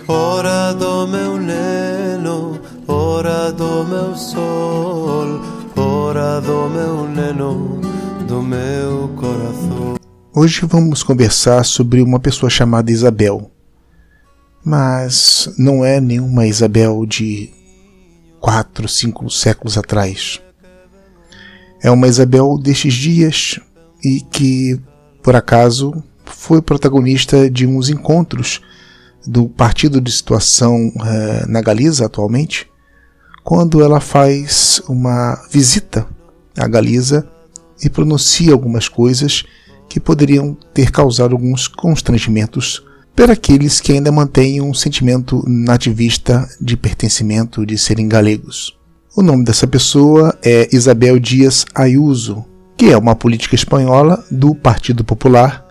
Hora do meu neno, hora do meu sol, hora do meu neno, do meu coração. Hoje vamos conversar sobre uma pessoa chamada Isabel. Mas não é nenhuma Isabel de 4, 5 séculos atrás. É uma Isabel destes dias e que, por acaso, foi protagonista de uns encontros do Partido de Situação na Galiza atualmente, quando ela faz uma visita à Galiza e pronuncia algumas coisas que poderiam ter causado alguns constrangimentos para aqueles que ainda mantêm um sentimento nativista de pertencimento, de serem galegos. O nome dessa pessoa é Isabel Díaz Ayuso, que é uma política espanhola do Partido Popular,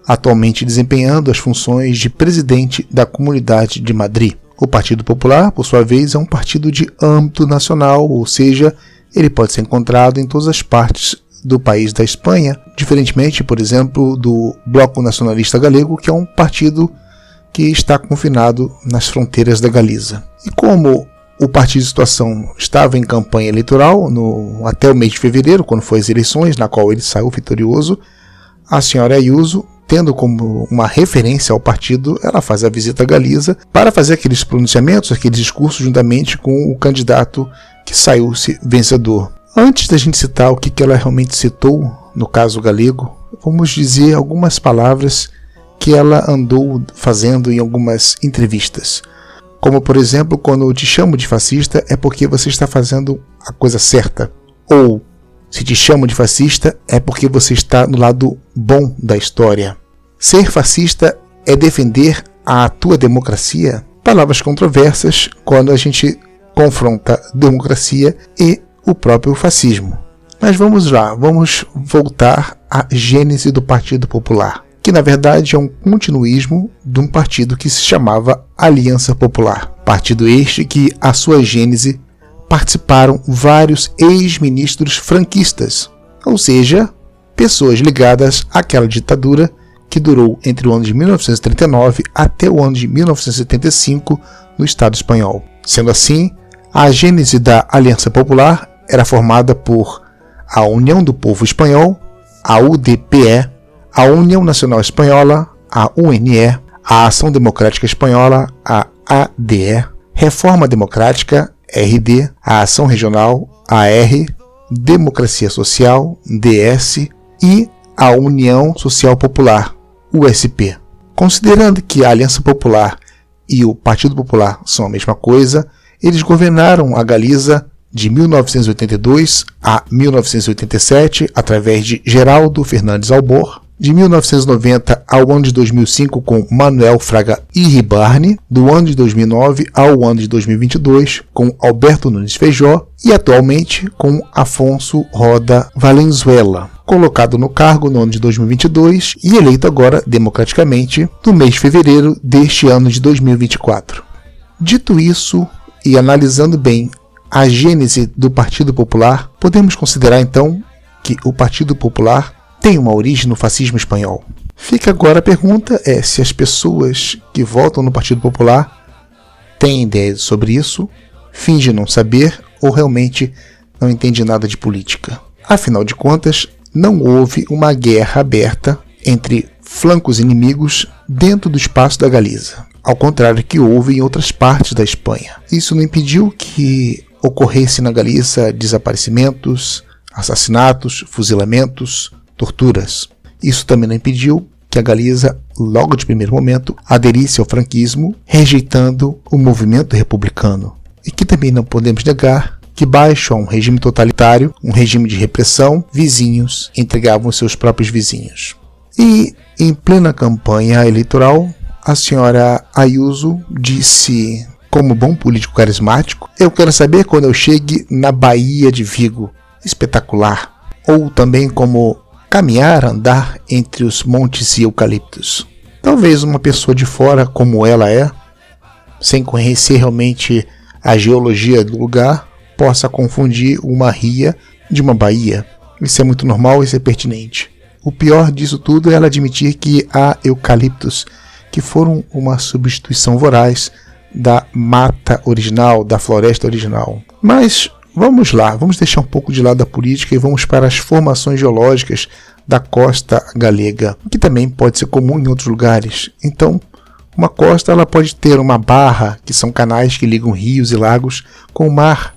atualmente desempenhando as funções de presidente da Comunidade de Madrid. O Partido Popular, por sua vez, é um partido de âmbito nacional, ou seja, ele pode ser encontrado em todas as partes do país da Espanha, diferentemente, por exemplo, do Bloco Nacionalista Galego, que é um partido que está confinado nas fronteiras da Galiza. E como o Partido de Situação estava em campanha eleitoral até o mês de fevereiro, quando foi as eleições, na qual ele saiu vitorioso, a senhora Ayuso, tendo como uma referência ao partido, ela faz a visita à Galiza para fazer aqueles pronunciamentos, aqueles discursos juntamente com o candidato que saiu vencedor. Antes da gente citar o que ela realmente citou, no caso galego, vamos dizer algumas palavras que ela andou fazendo em algumas entrevistas. Como, por exemplo, quando eu te chamo de fascista é porque você está fazendo a coisa certa. Ou, se te chamo de fascista é porque você está no lado bom da história. Ser fascista é defender a tua democracia? Palavras controversas quando a gente confronta democracia e o próprio fascismo. Mas vamos lá, vamos voltar à gênese do Partido Popular, que na verdade é um continuismo de um partido que se chamava Aliança Popular. Partido este que, à sua gênese, participaram vários ex-ministros franquistas, ou seja, pessoas ligadas àquela ditadura que durou entre o ano de 1939 até o ano de 1975 no Estado espanhol. Sendo assim, a gênese da Aliança Popular era formada por a União do Povo Espanhol, a UDPE, a União Nacional Espanhola, a UNE, a Ação Democrática Espanhola, a ADE, Reforma Democrática, RD, a Ação Regional, AR, Democracia Social, DS e a União Social Popular, USP. Considerando que a Aliança Popular e o Partido Popular são a mesma coisa, eles governaram a Galiza de 1982 a 1987 através de Geraldo Fernandes Albor, de 1990 ao ano de 2005 com Manuel Fraga Iribarne, do ano de 2009 ao ano de 2022 com Alberto Nunes Feijó e atualmente com Afonso Roda Valenzuela, colocado no cargo no ano de 2022 e eleito agora democraticamente no mês de fevereiro deste ano de 2024. Dito isso e analisando bem a gênese do Partido Popular, podemos considerar então que o Partido Popular tem uma origem no fascismo espanhol. Fica agora a pergunta se as pessoas que votam no Partido Popular têm ideia sobre isso, fingem não saber ou realmente não entendem nada de política. Afinal de contas, não houve uma guerra aberta entre flancos inimigos dentro do espaço da Galiza, ao contrário que houve em outras partes da Espanha. Isso não impediu que ocorresse na Galiza desaparecimentos, assassinatos, fuzilamentos, torturas. Isso também não impediu que a Galiza, logo de primeiro momento, aderisse ao franquismo, rejeitando o movimento republicano. E que também não podemos negar que, baixo a um regime totalitário, um regime de repressão, vizinhos entregavam seus próprios vizinhos. E, em plena campanha eleitoral, a senhora Ayuso disse, como bom político carismático, eu quero saber quando eu chegue na Baía de Vigo. Espetacular. Ou também como caminhar, andar entre os montes e eucaliptos. Talvez uma pessoa de fora como ela é, sem conhecer realmente a geologia do lugar, possa confundir uma ria de uma baía. Isso é muito normal, isso é pertinente. O pior disso tudo é ela admitir que há eucaliptos que foram uma substituição voraz da mata original, da floresta original. Mas vamos lá, vamos deixar um pouco de lado a política e vamos para as formações geológicas da costa galega, que também pode ser comum em outros lugares. Então, uma costa ela pode ter uma barra, que são canais que ligam rios e lagos, com o mar,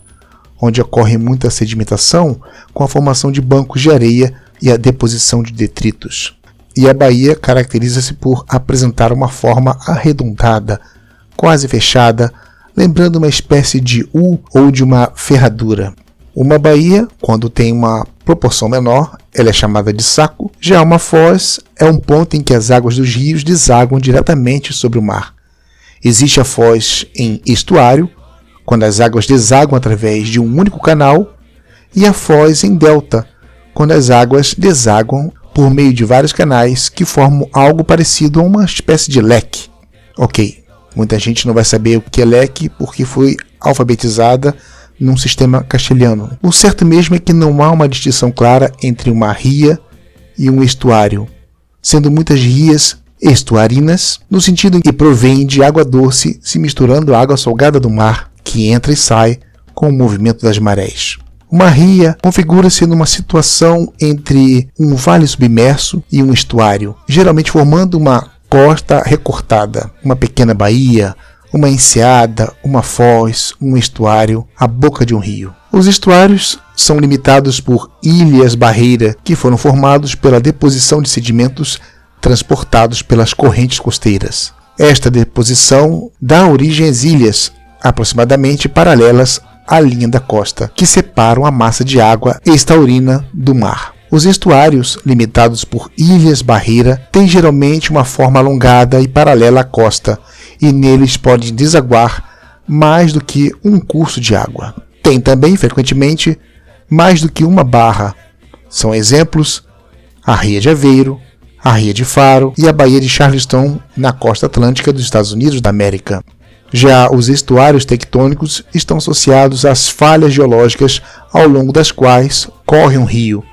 onde ocorre muita sedimentação, com a formação de bancos de areia e a deposição de detritos. E a baía caracteriza-se por apresentar uma forma arredondada, quase fechada, lembrando uma espécie de U ou de uma ferradura. Uma baía, quando tem uma proporção menor, ela é chamada de saco. Já uma foz é um ponto em que as águas dos rios desaguam diretamente sobre o mar. Existe a foz em estuário, quando as águas desaguam através de um único canal, e a foz em delta, quando as águas desaguam por meio de vários canais que formam algo parecido a uma espécie de leque. Ok, muita gente não vai saber o que é leque porque foi alfabetizada num sistema castelhano. O certo mesmo é que não há uma distinção clara entre uma ria e um estuário, sendo muitas rias estuarinas, no sentido em que provém de água doce se misturando à água salgada do mar, que entra e sai com o movimento das marés. Uma ria configura-se numa situação entre um vale submerso e um estuário, geralmente formando uma costa recortada, uma pequena baía, uma enseada, uma foz, um estuário, a boca de um rio. Os estuários são limitados por ilhas-barreira que foram formados pela deposição de sedimentos transportados pelas correntes costeiras. Esta deposição dá origem às ilhas, aproximadamente paralelas à linha da costa, que separam a massa de água estaurina do mar. Os estuários, limitados por ilhas-barreira, têm geralmente uma forma alongada e paralela à costa, e neles pode desaguar mais do que um curso de água. Tem também, frequentemente, mais do que uma barra. São exemplos a Ria de Aveiro, a Ria de Faro e a Baía de Charleston, na costa atlântica dos Estados Unidos da América. Já os estuários tectônicos estão associados às falhas geológicas ao longo das quais corre um rio,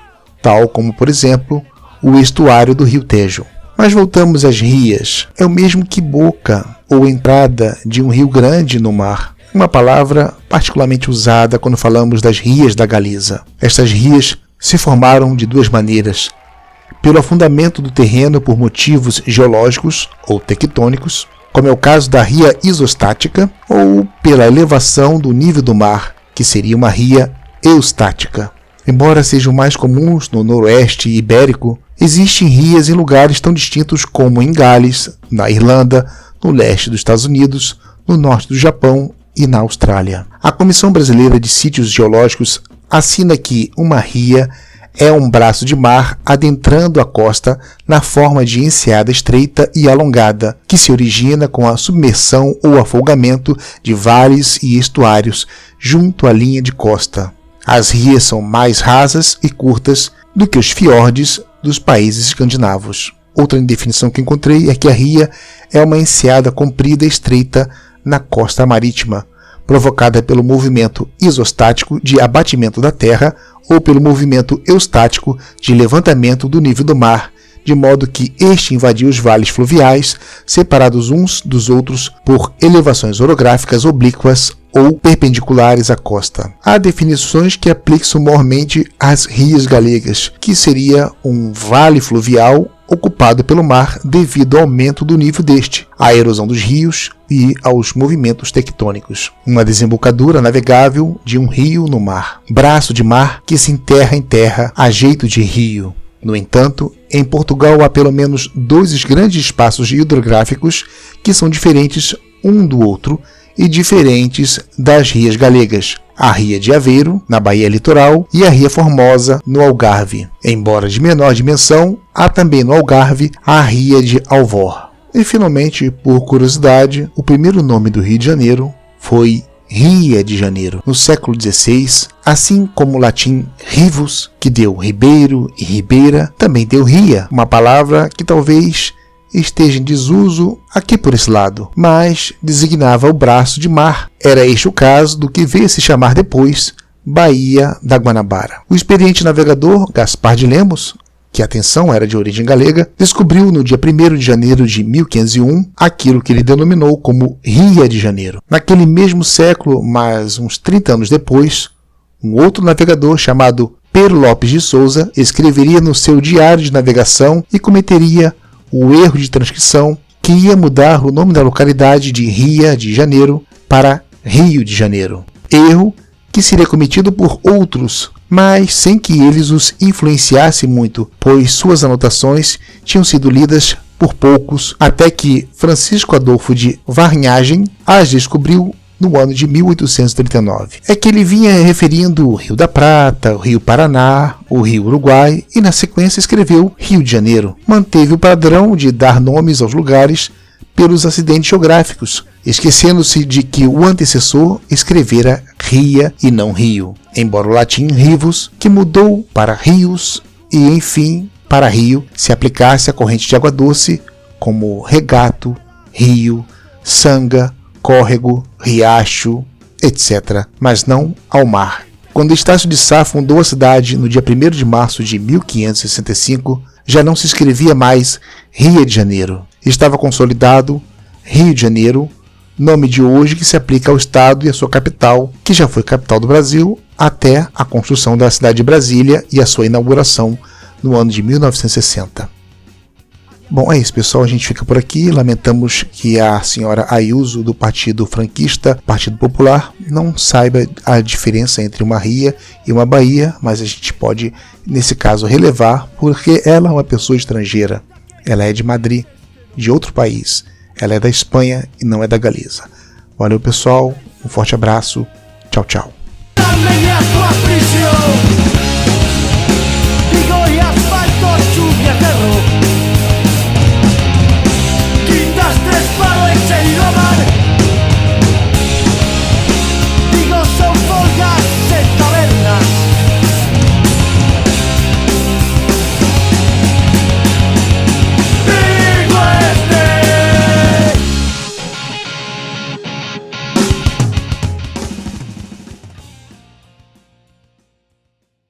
tal como, por exemplo, o estuário do Rio Tejo. Mas voltamos às rias. É o mesmo que boca ou entrada de um rio grande no mar, uma palavra particularmente usada quando falamos das rias da Galiza. Estas rias se formaram de duas maneiras: pelo afundamento do terreno por motivos geológicos ou tectônicos, como é o caso da ria isostática, ou pela elevação do nível do mar, que seria uma ria eustática. Embora sejam mais comuns no noroeste ibérico, existem rias em lugares tão distintos como em Gales, na Irlanda, no leste dos Estados Unidos, no norte do Japão e na Austrália. A Comissão Brasileira de Sítios Geológicos assina que uma ria é um braço de mar adentrando a costa na forma de enseada estreita e alongada, que se origina com a submersão ou afogamento de vales e estuários junto à linha de costa. As rias são mais rasas e curtas do que os fiordes dos países escandinavos. Outra definição que encontrei é que a ria é uma enseada comprida e estreita na costa marítima, provocada pelo movimento isostático de abatimento da terra ou pelo movimento eustático de levantamento do nível do mar, de modo que este invadia os vales fluviais, separados uns dos outros por elevações orográficas oblíquas ou perpendiculares à costa. Há definições que aplicam maiormente às rias galegas, que seria um vale fluvial ocupado pelo mar devido ao aumento do nível deste, à erosão dos rios e aos movimentos tectônicos. Uma desembocadura navegável de um rio no mar. Braço de mar que se enterra em terra a jeito de rio. No entanto, em Portugal há pelo menos dois grandes espaços hidrográficos que são diferentes um do outro e diferentes das rias galegas. A Ria de Aveiro, na Baía Litoral, e a Ria Formosa, no Algarve. Embora de menor dimensão, há também no Algarve a Ria de Alvor. E finalmente, por curiosidade, o primeiro nome do Rio de Janeiro foi Ria de Janeiro. No século XVI, assim como o latim rivus, que deu ribeiro e ribeira, também deu ria, uma palavra que talvez esteja em desuso aqui por esse lado, mas designava o braço de mar. Era este o caso do que veio a se chamar depois Baía da Guanabara. O experiente navegador Gaspar de Lemos, que, atenção, era de origem galega, descobriu no dia 1º de janeiro de 1501 aquilo que ele denominou como Ria de Janeiro. Naquele mesmo século, mas uns 30 anos depois, um outro navegador chamado Pero Lopes de Souza escreveria no seu diário de navegação e cometeria o erro de transcrição que ia mudar o nome da localidade de Ria de Janeiro para Rio de Janeiro. Erro que seria cometido por outros, mas sem que eles os influenciassem muito, pois suas anotações tinham sido lidas por poucos, até que Francisco Adolfo de Varnhagen as descobriu no ano de 1839. É que ele vinha referindo o Rio da Prata, o Rio Paraná, o Rio Uruguai e na sequência escreveu Rio de Janeiro. Manteve o padrão de dar nomes aos lugares pelos acidentes geográficos, esquecendo-se de que o antecessor escrevera Ria e não Rio, embora o latim rivus, que mudou para rios e, enfim, para rio, se aplicasse a corrente de água doce como regato, rio, sanga, córrego, riacho, etc., mas não ao mar. Quando Estácio de Sá fundou a cidade no dia 1º de março de 1565, já não se escrevia mais Ria de Janeiro. Estava consolidado Rio de Janeiro, nome de hoje que se aplica ao estado e à sua capital, que já foi capital do Brasil até a construção da cidade de Brasília e a sua inauguração no ano de 1960. Bom, é isso, pessoal. A gente fica por aqui. Lamentamos que a senhora Ayuso, do Partido Franquista, Partido Popular, não saiba a diferença entre uma ria e uma baía, mas a gente pode, nesse caso, relevar, porque ela é uma pessoa estrangeira. Ela é de Madrid, de outro país. Ela é da Espanha e não é da Galiza. Valeu, pessoal. Um forte abraço. Tchau, tchau.